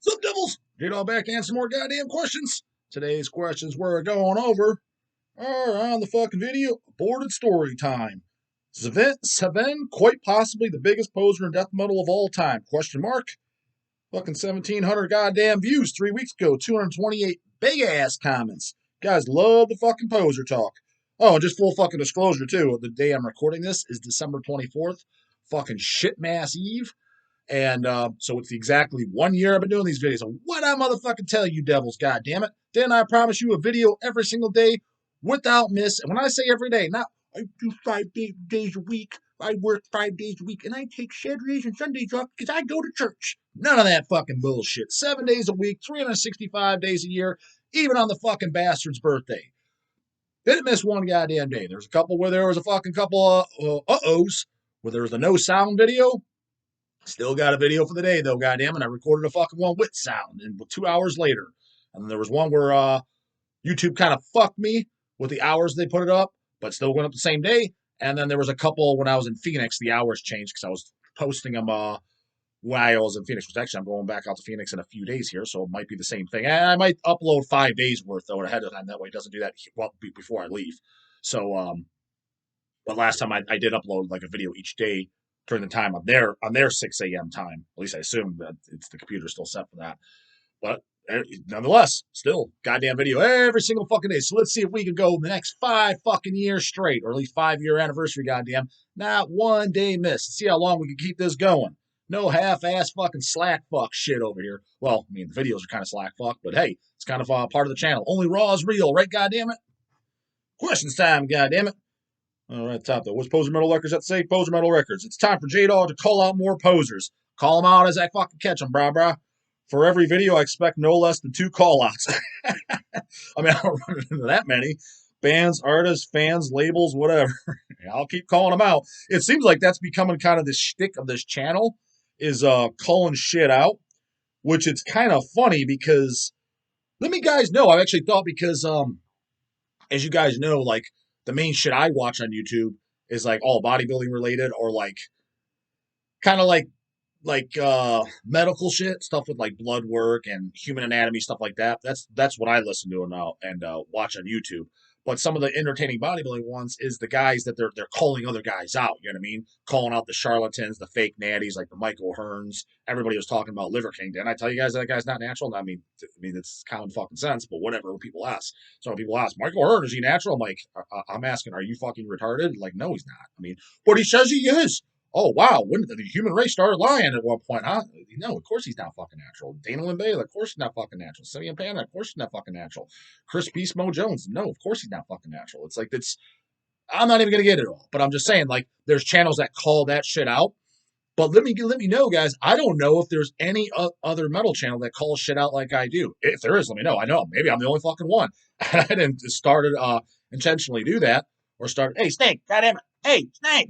Sup, devils? JDog back to answer more goddamn questions. Today's questions we're going over are on the fucking video. Aborted story time. Seven, quite possibly the biggest poser in death metal of all time? Question mark. Fucking 1,700 goddamn views 3 weeks ago. 228 big ass comments. Guys love the fucking poser talk. Oh, and just full fucking disclosure too. The day I'm recording this is December 24th. Fucking shitmass eve. And so it's exactly 1 year I've been doing these videos. So what I motherfucking tell you, devils, god damn it. Didn't I promise you a video every single day without miss? And when I say every day, not I do 5 days a week. I work 5 days a week, and I take Saturdays and Sundays off because I go to church. None of that fucking bullshit. 7 days a week, 365 days a year, even on the fucking bastard's birthday. Didn't miss one goddamn day. There's a couple where there was a fucking couple of uh-ohs, where there was a no sound video. Still got a video for the day, though, goddamn, and I recorded a fucking one with sound, and 2 hours later. And then there was one where YouTube kind of fucked me with the hours they put it up, but still went up the same day. And then there was a couple when I was in Phoenix, the hours changed because I was posting them when I was in Phoenix. Which actually, I'm going back out to Phoenix in a few days here, so it might be the same thing. And I might upload 5 days worth, though, ahead of time. That way it doesn't do that before I leave. So, but last time I did upload like a video each day during the time on their 6 a.m. time. At least I assume that it's the computer's still set for that. But nonetheless, still goddamn video every single fucking day. So let's see if we can go the next 5 fucking years straight, or at least 5-year anniversary, goddamn. Not 1 day missed. See how long we can keep this going. No half-ass fucking slack fuck shit over here. Well, I mean, the videos are kind of slack fuck, but hey, it's kind of part of the channel. Only raw is real, right, goddamn it? Questions time, goddamn it. All right, top though. What's Poser Metal Records have to say? Poser Metal Records. It's time for JDog to call out more posers. Call them out as I fucking catch them, brah. For every video, I expect no less than 2 call-outs. I mean, I don't run into that many. Bands, artists, fans, labels, whatever. I'll keep calling them out. It seems like that's becoming kind of the shtick of this channel, is calling shit out, which it's kind of funny because, let me guys know, I've actually thought because, as you guys know, like, the main shit I watch on YouTube is like all bodybuilding related, or like kind of like medical shit, stuff with like blood work and human anatomy, stuff like that. That's what I listen to now and watch on YouTube. But some of the entertaining bodybuilding ones is the guys that they're calling other guys out. You know what I mean? Calling out the charlatans, the fake natties, like the Michael Hearns. Everybody was talking about Liver King. Didn't I tell you guys that guy's not natural? I mean, it's common fucking sense. But whatever. When people ask, so when people ask, Michael Hearn, is he natural? I'm like, I'm asking, are you fucking retarded? Like, no, he's not. I mean, but he says he is. Oh, wow. When did the human race started lying at one point, huh? No, of course he's not fucking natural. Dana Lynn Bailey, of course he's not fucking natural. Simeon Panda, of course he's not fucking natural. Chris Beast Mo Jones, no, of course he's not fucking natural. It's like, I'm not even going to get it all. But I'm just saying, like, there's channels that call that shit out. But let me know, guys. I don't know if there's any other metal channel that calls shit out like I do. If there is, let me know. I know. Maybe I'm the only fucking one. I didn't start intentionally do that. Or start, hey, Snake, goddamn it. Hey, Snake.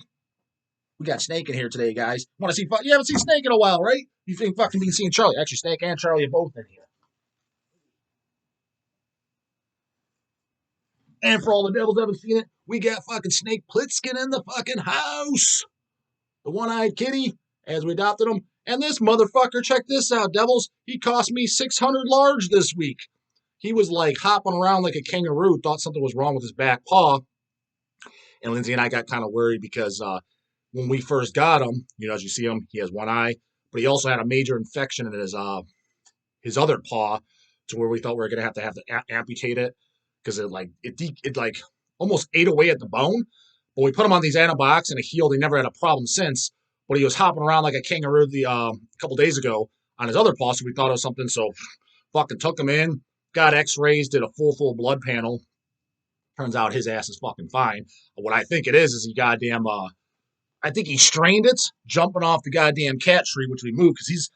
We got Snake in here today, guys. Want to see? You haven't seen Snake in a while, right? You think fucking been seeing Charlie? Actually, Snake and Charlie are both in here. And for all the devils that haven't seen it, we got fucking Snake Plissken in the fucking house. The one-eyed kitty, as we adopted him. And this motherfucker, check this out, devils. He cost me 600 large this week. He was like hopping around like a kangaroo, thought something was wrong with his back paw. And Lindsay and I got kind of worried because when we first got him, you know, as you see him, he has one eye, but he also had a major infection in his other paw, to where we thought we were gonna have to amputate it because it almost ate away at the bone. But we put him on these antibiotics and it healed. He never had a problem since. But he was hopping around like a kangaroo a couple days ago on his other paw, so we thought it was something. So fucking took him in, got X-rays, did a full blood panel. Turns out his ass is fucking fine. But what I think it is he goddamn I think he strained it jumping off the goddamn cat tree, which we moved because he's,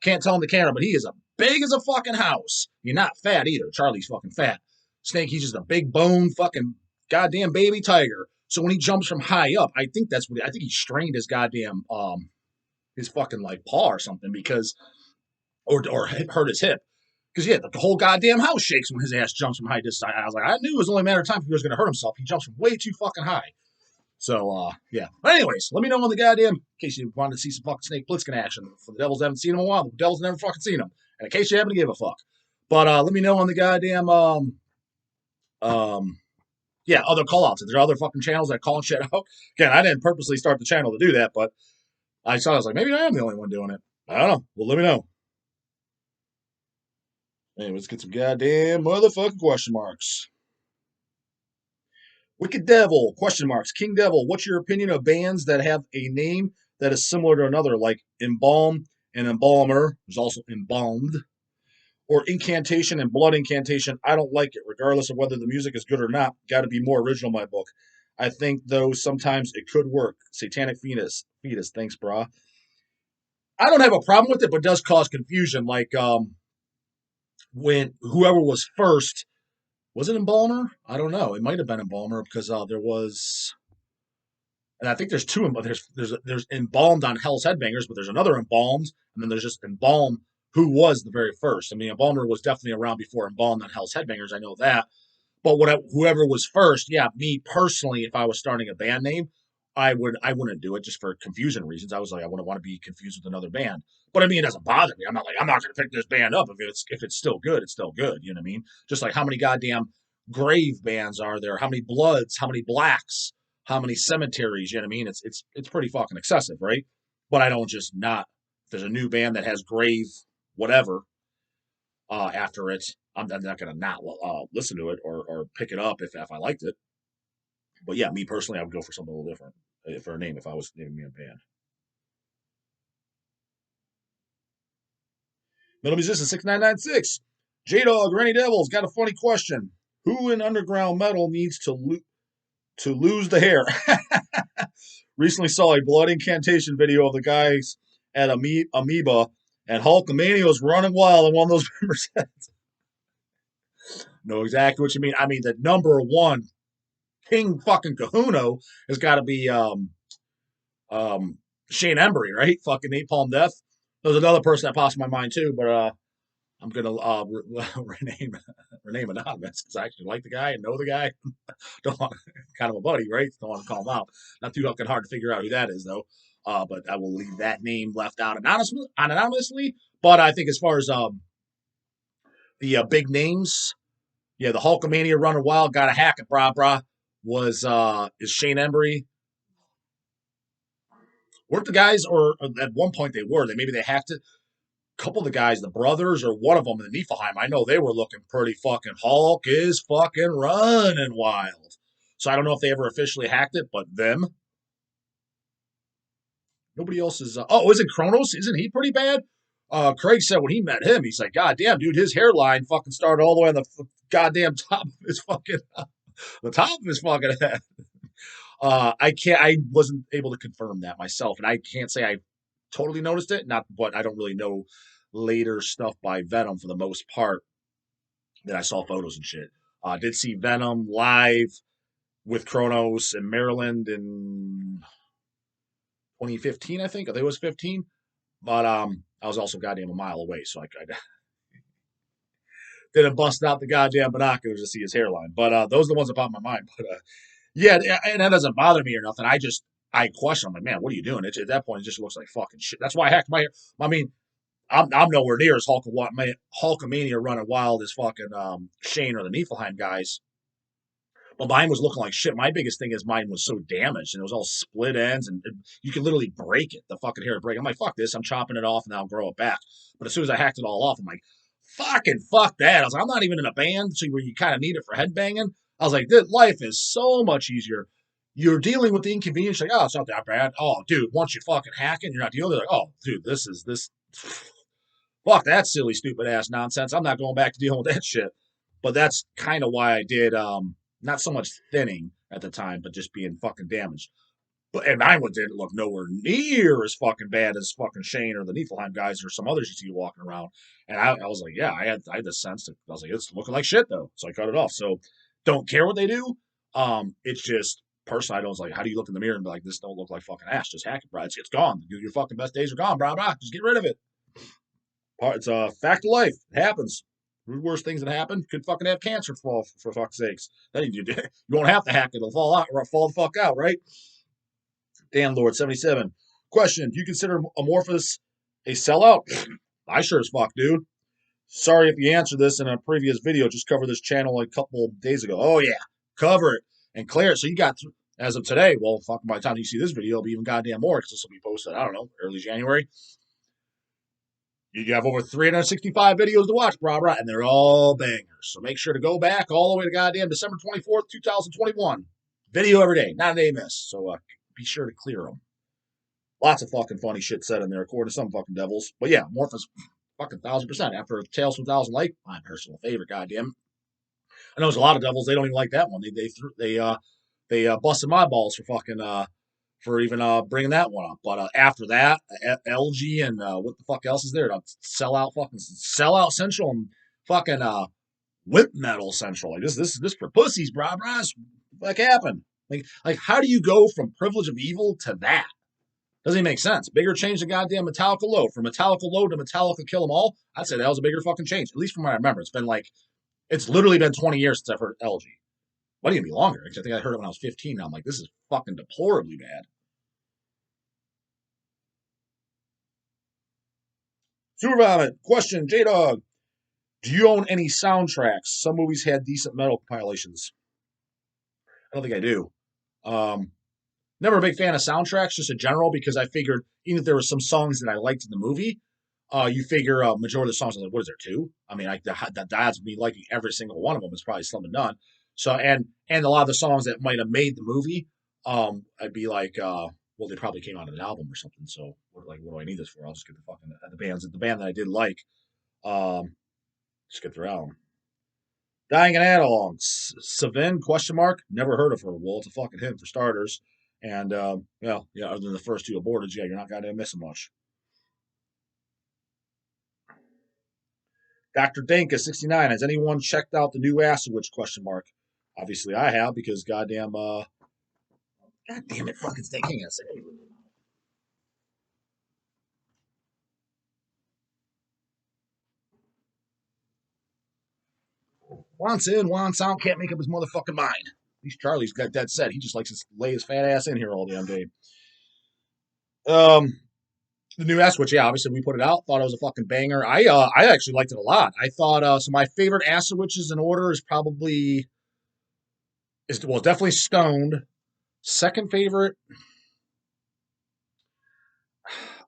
can't tell on the camera, but he is a big as a fucking house. You're not fat either. Charlie's fucking fat. Snake, he's just a big bone fucking goddamn baby tiger. So when he jumps from high up, I think I think he strained his goddamn, his fucking like paw or something or hurt his hip. Because, yeah, the whole goddamn house shakes when his ass jumps from high this side. I was like, I knew it was only a matter of time if he was going to hurt himself. He jumps from way too fucking high. So, yeah. But anyways, let me know on the goddamn, in case you wanted to see some fucking Snake Plissken action. For the Devils haven't seen him in a while. The Devils never fucking seen him. And in case you happen to give a fuck. But let me know on the goddamn, yeah, other call outs. If there are other fucking channels that call shit out. Again, I didn't purposely start the channel to do that, but I was like, maybe I am the only one doing it. I don't know. Well, let me know. Anyway, let's get some goddamn motherfucking question marks. Wicked Devil, question marks. King Devil, what's your opinion of bands that have a name that is similar to another, like Embalm and Embalmer, there's also Embalmed, or Incantation and Blood Incantation? I don't like it, regardless of whether the music is good or not. Got to be more original in my book. I think, though, sometimes it could work. Satanic Fetus, thanks, brah. I don't have a problem with it, but it does cause confusion. Like, when whoever was first, was it Embalmer? I don't know. It might have been Embalmer because there was, and I think there's two. There's Embalmed on Hell's Headbangers, but there's another Embalmed, and then there's just Embalm, who was the very first. I mean, Embalmer was definitely around before Embalmed on Hell's Headbangers. I know that. But whoever was first, yeah, me personally, if I was starting a band name, I wouldn't do it just for confusion reasons. I was like, I wouldn't want to be confused with another band. But I mean, it doesn't bother me. I'm not like, I'm not going to pick this band up if it's still good. It's still good. You know what I mean? Just like how many goddamn grave bands are there? How many Bloods? How many Blacks? How many Cemeteries? You know what I mean? It's pretty fucking excessive, right? But I don't just not. If there's a new band that has grave whatever after it, I'm not going to not listen to it or pick it up if I liked it. But yeah, me personally, I would go for something a little different for a name if I was naming me a band. Metal Musician 6996. JDog, Rainy Devils, got a funny question. Who in underground metal needs to lose the hair? Recently saw a blood incantation video of the guys at Amoeba, and Hulkamania was running wild in one of those members' heads. Know exactly what you mean. I mean, the number one King fucking Kahuna has got to be Shane Embry, right? Fucking Napalm Death. There's another person that pops in my mind too, but I'm gonna rename anonymous because I actually like the guy and know the guy. Don't want, kind of a buddy, right? Don't want to call him out. Not too fucking hard to figure out who that is though. But I will leave that name left out anonymously. But I think as far as the big names, yeah, the Hulkamania running wild, got a hack it, brah. Was is Shane Embry. Weren't the guys, or at one point they were, maybe they hacked it. A couple of the guys, the brothers, or one of them in the Niflheim, I know they were looking pretty fucking. Hulk is fucking running wild. So I don't know if they ever officially hacked it, but them. Nobody else is. Isn't Kronos? Isn't he pretty bad? Craig said when he met him, he's like, God damn, dude, his hairline fucking started all the way on the goddamn top of his fucking, the top of his fucking head. I wasn't able to confirm that myself, and I can't say I totally noticed it. Not, but I don't really know later stuff by Venom for the most part that I saw photos and shit. Did see Venom live with Kronos in Maryland in 2015, I think. I think it was 15, but I was also goddamn a mile away, so I didn't bust out the goddamn binoculars to see his hairline. But those are the ones that pop in my mind. But yeah, and that doesn't bother me or nothing. I question. I'm like, man, what are you doing? At that point, it just looks like fucking shit. That's why I hacked my hair. I mean, I'm nowhere near as Hulkamania running wild as fucking Shane or the Niflheim guys. But mine was looking like shit. My biggest thing is mine was so damaged and it was all split ends and you could literally break it. The fucking hair would break. I'm like, fuck this. I'm chopping it off and I'll grow it back. But as soon as I hacked it all off, I'm like, fucking fuck that. I was like, I'm not even in a band, so where you kind of need it for headbanging. I was like, this life is so much easier. You're dealing with the inconvenience. Like, oh, it's not that bad. Oh, dude, once you fucking hack it, you're not dealing with it. Like, oh, dude, this. Fuck that silly, stupid ass nonsense. I'm not going back to dealing with that shit. But that's kind of why I did not so much thinning at the time, but just being fucking damaged. But and mine didn't look nowhere near as fucking bad as fucking Shane or the Niflheim guys or some others you see walking around. And I was like, yeah, I had the sense that I was like, it's looking like shit though. So I cut it off. So don't care what they do. It's just personally, I don't like, how do you look in the mirror and be like, this don't look like fucking ass? Just hack it, bro. It's gone. Your fucking best days are gone, bro. Just get rid of it. It's a fact of life. It happens. Worst things that happen, could fucking have cancer for fuck's sakes. Then you won't have to hack it; it'll fall out or fall the fuck out, right? Dan Lord 77. Question: do you consider Amorphous a sellout? I sure as fuck, dude. Sorry if you answered this in a previous video. Just covered this channel like a couple days ago. Oh yeah, cover it and clear it. So you got as of today. Well, fuck. By the time you see this video, it'll be even goddamn more because this will be posted. I don't know, early January. You have over 365 videos to watch, brah, and they're all bangers. So make sure to go back all the way to goddamn December 24th, 2021. Video every day, not a day miss. So be sure to clear them. Lots of fucking funny shit said in there, according to some fucking devils. But yeah, Morpheus, fucking 1000%. After Tales from Thousand Lake, my personal favorite, goddamn. I know there's a lot of devils, they don't even like that one. They busted my balls for fucking for even bringing that one up. But after that, LG and what the fuck else is there? Sellout Central and fucking Whip Metal Central. Like this for pussies, brah. What happened? Like how do you go from Privilege of Evil to that? Doesn't even make sense. Bigger change than goddamn Metallica Low. From Metallica Low to Metallica Kill 'Em All, I'd say that was a bigger fucking change. At least from what I remember. It's literally been 20 years since I've heard LG. Might even be longer, because I think I heard it when I was 15. And I'm like, this is fucking deplorably bad. Super Vomit. Question, JDog. Do you own any soundtracks? Some movies had decent metal compilations. I don't think I do. Never a big fan of soundtracks, just in general, because I figured even if there were some songs that I liked in the movie, you figure majority of the songs, I'm like, what is there, two? I mean, like the odds of me liking every single one of them is probably slim and none. So, and a lot of the songs that might have made the movie, I'd be like, well, they probably came out of an album or something. So, what do I need this for? I'll just get the fucking the band that I did like, just get their album. Dying and Analog, Savin, question mark, never heard of her. Well, it's a fucking hint for starters. And, well, yeah, other than the first two aborted, yeah, you're not going to miss much. Dr. Danka, 69, has anyone checked out the new Acid Witch, question mark? Obviously I have, because goddamn, God damn it, fucking stay king. Wants in, wants out, can't make up his motherfucking mind. At least Charlie's got that set. He just likes to lay his fat ass in here all damn day. The new Acid Witch, yeah, obviously we put it out. Thought it was a fucking banger. I actually liked it a lot. I thought so. My favorite Acid Witches in order is definitely Stoned. Second favorite,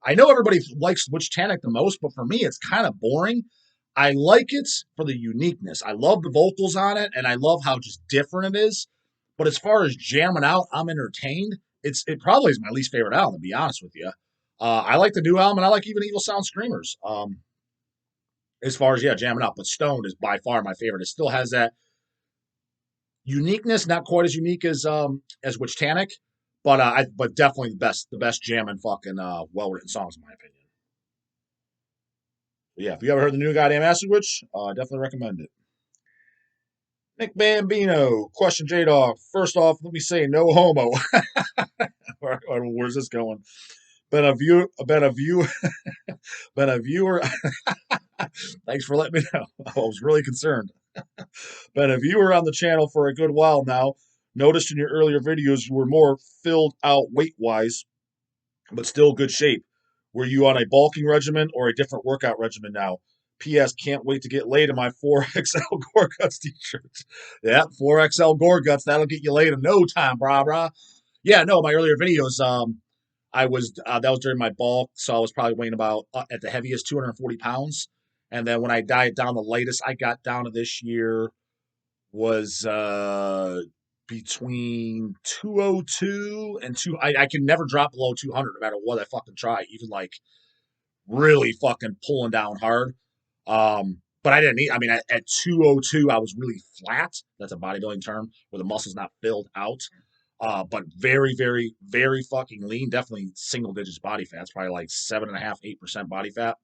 I know everybody likes Witch Tannic the most, but for me, it's kind of boring. I like it for the uniqueness. I love the vocals on it, and I love how just different it is. But as far as jamming out, I'm entertained. It probably is my least favorite album, to be honest with you. I like the new album, and I like even Evil Sound Screamers. As far as jamming out, but Stoned is by far my favorite. It still has that uniqueness, not quite as unique as Witch Tannic, but definitely the best jamming fucking well written songs in my opinion. But yeah, if you ever heard the new goddamn Acid Witch, definitely recommend it. Nick Bambino, question JDog. First off, let me say no homo. Where's this going? Been a viewer. Thanks for letting me know. I was really concerned. Been a viewer on the channel for a good while now. Noticed in your earlier videos you were more filled out weight-wise, but still good shape. Were you on a bulking regimen or a different workout regimen now? P.S. Can't wait to get laid in my 4XL Gore Guts t-shirts. Yeah, 4XL Gore Guts. That'll get you laid in no time, brah. Yeah, no, my earlier videos, I was that was during my bulk, so I was probably weighing about at the heaviest 240 pounds. And then when I diet down, the lightest I got down to this year was between 202 and 2. I can never drop below 200 no matter what I fucking try, even like really fucking pulling down hard. But I didn't eat. I mean, at 202, I was really flat. That's a bodybuilding term where the muscle's not filled out. But very, very, very fucking lean. Definitely single digits body fat. It's probably like 7.5%, 8% body fat.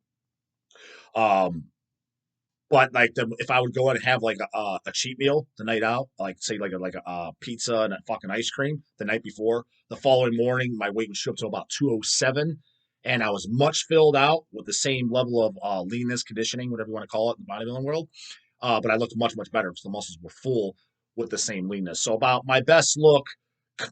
But like if I would go out and have like a cheat meal the night out, like say like a pizza and a fucking ice cream the night before, the following morning my weight would shoot up to about 207, and I was much filled out with the same level of leanness, conditioning, whatever you want to call it in the bodybuilding world. but I looked much, much better because the muscles were full with the same leanness. So about my best look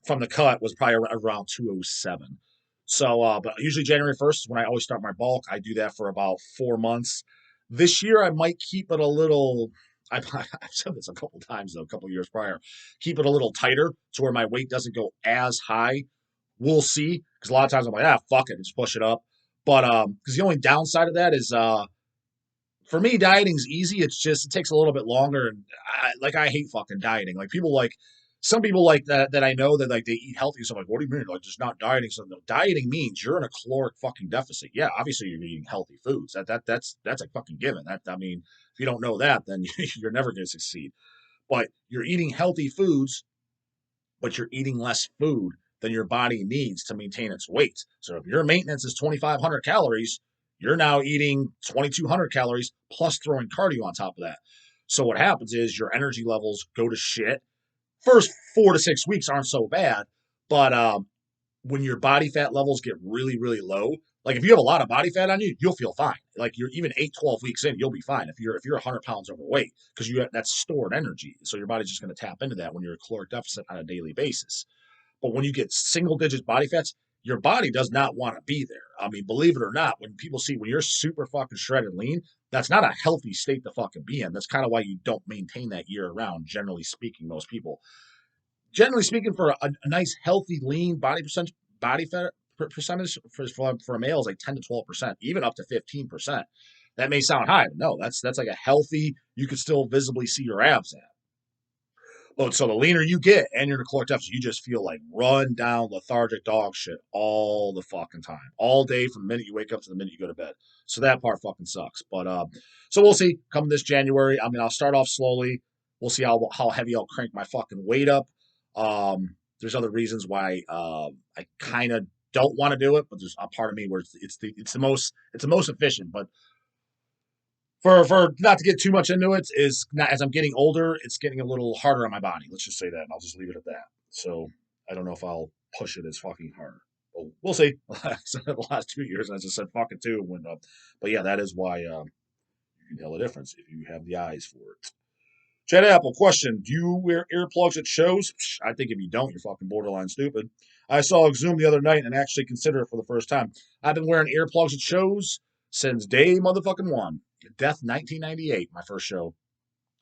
from the cut was probably around 207. So, but usually January 1st is when I always start my bulk. I do that for about 4 months. This year, I might keep it a little. I've said this a couple times though, a couple years prior. Keep it a little tighter to where my weight doesn't go as high. We'll see, because a lot of times I'm like, fuck it, just push it up. But because the only downside of that is for me, dieting's easy. It's just it takes a little bit longer, and I hate fucking dieting. Like people like some people like that I know that like they eat healthy. So I'm like, what do you mean? Like just not dieting? So no, dieting means you're in a caloric fucking deficit. Yeah, obviously you're eating healthy foods. That's a fucking given. That I mean, if you don't know that, then you're never going to succeed. But you're eating healthy foods, but you're eating less food than your body needs to maintain its weight. So if your maintenance is 2,500 calories, you're now eating 2,200 calories plus throwing cardio on top of that. So what happens is your energy levels go to shit. First 4 to 6 weeks aren't so bad, but when your body fat levels get really, really low, like if you have a lot of body fat on you, you'll feel fine. Like you're even 8, 12 weeks in, you'll be fine if you're 100 pounds overweight because you have, that's stored energy. So your body's just going to tap into that when you're a caloric deficit on a daily basis. But when you get single digit body fats, your body does not want to be there. I mean, believe it or not, when people see when you're super fucking shredded lean, that's not a healthy state to fucking be in. That's kind of why you don't maintain that year round, generally speaking, most people. Generally speaking, for a nice, healthy, lean body fat percentage for a male is like 10 to 12%, even up to 15%. That may sound high, but no, that's like a healthy. You could still visibly see your abs at. But so the leaner you get and you're in a caloric deficit, you just feel like run down lethargic dog shit all the fucking time, all day from the minute you wake up to the minute you go to bed. So that part fucking sucks. But so we'll see. Coming this January, I mean, I'll start off slowly. We'll see how heavy I'll crank my fucking weight up. There's other reasons why I kind of don't want to do it, but there's a part of me where it's the most efficient. But for not to get too much into it, is not, as I'm getting older, it's getting a little harder on my body. Let's just say that, and I'll just leave it at that. So I don't know if I'll push it as fucking hard. Well, we'll see. The last 2 years, I just said fuck it too. But yeah, that is why you can tell the difference if you have the eyes for it. Chad Apple, question: do you wear earplugs at shows? I think if you don't, you're fucking borderline stupid. I saw Exhumed the other night and actually considered it for the first time. I've been wearing earplugs at shows since day motherfucking one. Death 1998, my first show.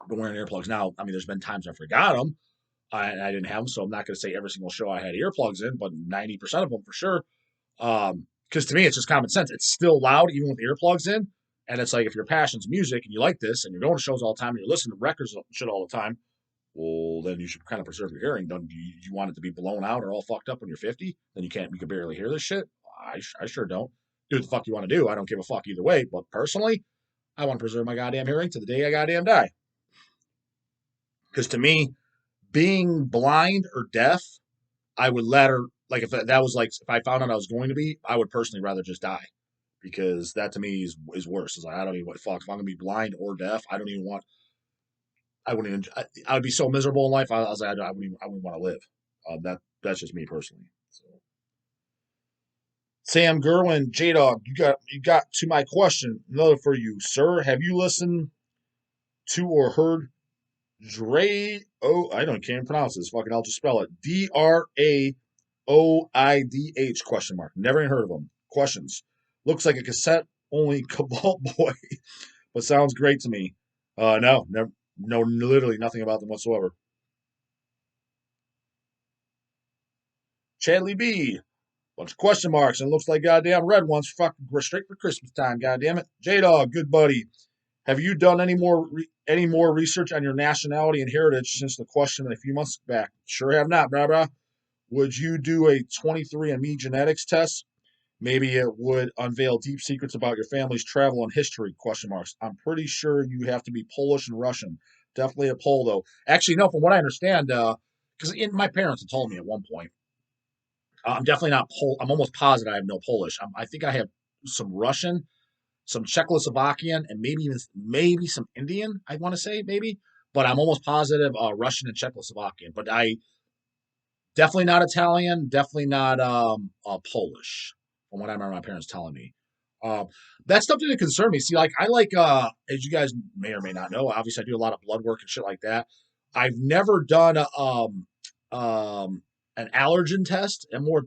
I've been wearing earplugs. Now, I mean, there's been times I forgot them. I didn't have them, so I'm not going to say every single show I had earplugs in, but 90% of them for sure. Because to me, it's just common sense. It's still loud even with earplugs in. And it's like if your passion's music and you like this and you're going to shows all the time and you're listening to records and shit all the time, well, then you should kind of preserve your hearing. Don't you want it to be blown out or all fucked up when you're 50? Then you can barely hear this shit. I sure don't. Do what the fuck you want to do. I don't give a fuck either way. But personally, I want to preserve my goddamn hearing to the day I goddamn die. Because to me, being blind or deaf, I would like if that was like if I found out I was going to be, I would personally rather just die because that to me is worse. It's like I don't even what fuck if I'm gonna be blind or deaf. I don't even want. I wouldn't even. I would be so miserable in life. I was like I wouldn't want to live. That's just me personally. So. Sam Gerwin, JDog, you got to my question. Another for you, sir. Have you listened to or heard I don't can't pronounce this. Fucking I'll just spell it. DRAOIDH question mark. Never even heard of them. Questions. Looks like a cassette only Cabal Boy, but sounds great to me. No, never, no, literally nothing about them whatsoever. Chadley B. Bunch of question marks and looks like goddamn red ones. Fucking straight for Christmas time. Goddamn it. Jaydog, good buddy. Have you done any more research on your nationality and heritage since the question a few months back? Sure have not, brah. Would you do a 23andMe genetics test? Maybe it would unveil deep secrets about your family's travel and history, question marks. I'm pretty sure you have to be Polish and Russian. Definitely a Pole, though. Actually, no, from what I understand, because my parents had told me at one point, I'm definitely not Pole. I'm almost positive I have no Polish. I think I have some Russian, some Czechoslovakian, and maybe some Indian. I want to say maybe, but I'm almost positive Russian and Czechoslovakian. But I definitely not Italian. Definitely not Polish. From what I remember my parents telling me. Um, that stuff didn't concern me. See, like I like as you guys may or may not know, obviously I do a lot of blood work and shit like that. I've never done um an allergen test and more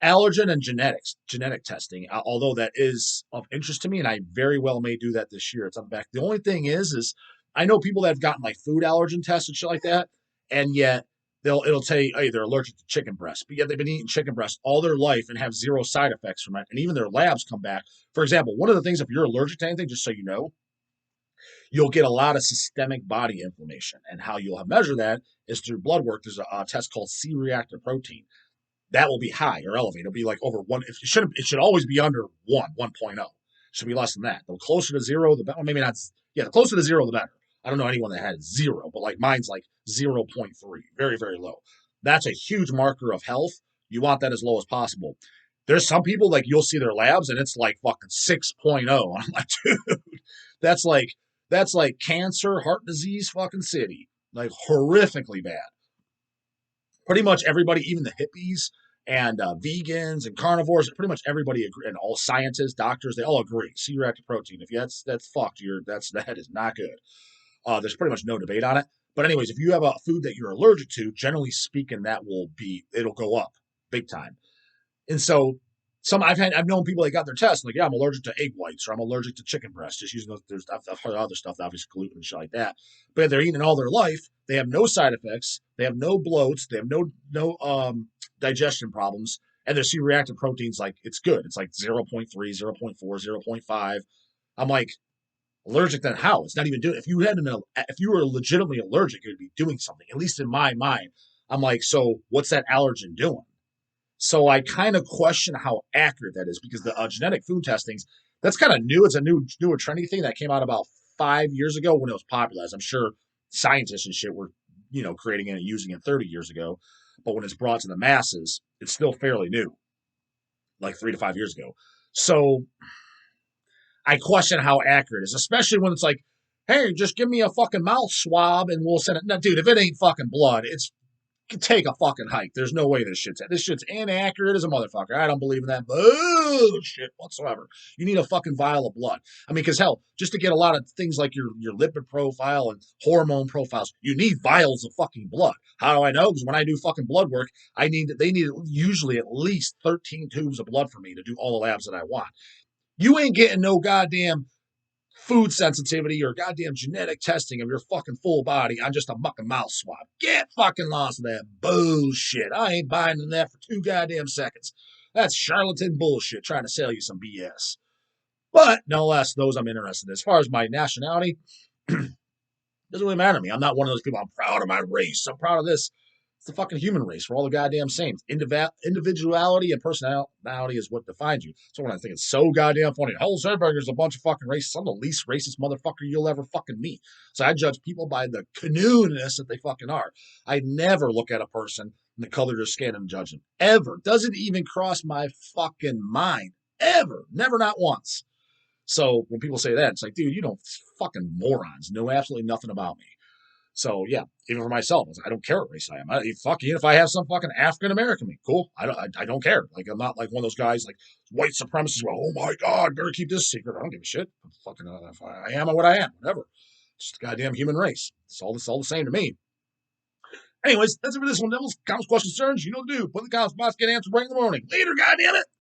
allergen and genetic testing, although that is of interest to me, and I very well may do that this year. It's on the back. The only thing is I know people that have gotten like food allergen tests and shit like that, and yet it'll tell you, hey, they're allergic to chicken breast, but yet they've been eating chicken breast all their life and have zero side effects from it, and even their labs come back. For example, one of the things, if you're allergic to anything, just so you know, you'll get a lot of systemic body inflammation, and how you'll measure that is through blood work. There's a test called C-reactive protein that will be high or elevated. It'll be like over one. It should always be under 1.0. It should be less than that. The closer to zero, the better. Well, maybe not. Yeah, the closer to zero, the better. I don't know anyone that had zero, but like mine's like 0.3, very, very low. That's a huge marker of health. You want that as low as possible. There's some people like you'll see their labs and it's like fucking 6.0. I'm like, dude, that's like that's like cancer, heart disease, fucking city. Like horrifically bad. Pretty much everybody, even the hippies and vegans and carnivores, pretty much everybody agree, and all scientists, doctors, they all agree. C-reactive protein. If that's fucked, that is not good. There's pretty much no debate on it. But anyways, if you have a food that you're allergic to, generally speaking, it'll go up big time. And so I've known people that got their tests like, yeah, I'm allergic to egg whites or I'm allergic to chicken breast. Just using those. I've heard other stuff, obviously gluten and shit like that. But they're eating all their life. They have no side effects. They have no bloats. They have no digestion problems. And their C-reactive proteins, like, it's good. It's like 0.3, 0.4, 0.5. I'm like, allergic then how? It's not even doing. If you were legitimately allergic, it would be doing something. At least in my mind, I'm like, so what's that allergen doing? So I kind of question how accurate that is because the genetic food testings, that's kind of new. It's a newer trendy thing that came out about 5 years ago when it was popular. As I'm sure scientists and shit were, creating it and using it 30 years ago. But when it's brought to the masses, it's still fairly new, like 3 to 5 years ago. So I question how accurate it is, especially when it's like, hey, just give me a fucking mouth swab and we'll send it. No, dude, if it ain't fucking blood, it's take a fucking hike. There's no way this shit's inaccurate as a motherfucker. I don't believe in that bullshit whatsoever. You need a fucking vial of blood. I mean, because hell, just to get a lot of things like your lipid profile and hormone profiles, you need vials of fucking blood. How do I know? Because when I do fucking blood work, they need usually at least 13 tubes of blood for me to do all the labs that I want. You ain't getting no goddamn food sensitivity or goddamn genetic testing of your fucking full body on just a fucking mouth swab. Get fucking lost in that bullshit. I ain't buying in that for 2 goddamn seconds. That's charlatan bullshit trying to sell you some BS. But nonetheless, those I'm interested in. As far as my nationality, doesn't really matter to me. I'm not one of those people. I'm proud of my race. I'm proud of this. It's the fucking human race. We're all the goddamn same. Individuality and personality is what defines you. So when I think it's so goddamn funny, Hell Sandberger's a bunch of fucking racists. I'm the least racist motherfucker you'll ever fucking meet. So I judge people by the canoe-ness that they fucking are. I never look at a person and the color of their skin and judge them. Ever. Doesn't even cross my fucking mind. Ever. Never, not once. So when people say that, it's like, dude, you don't fucking morons. Know absolutely nothing about me. So yeah, even for myself, I don't care what race I am. Fuck you. If I have some fucking African American me, cool. I don't care. Like I'm not like one of those guys like white supremacists. Well, oh my god, better keep this secret. I don't give a shit. Fucking, if I am what I am, whatever. Just a goddamn human race. It's all the same to me. Anyways, that's it for this one, Devils. Comments, questions, concerns, you know what to do. Put in the comments box, get an answer right in the morning. Later, goddamn it.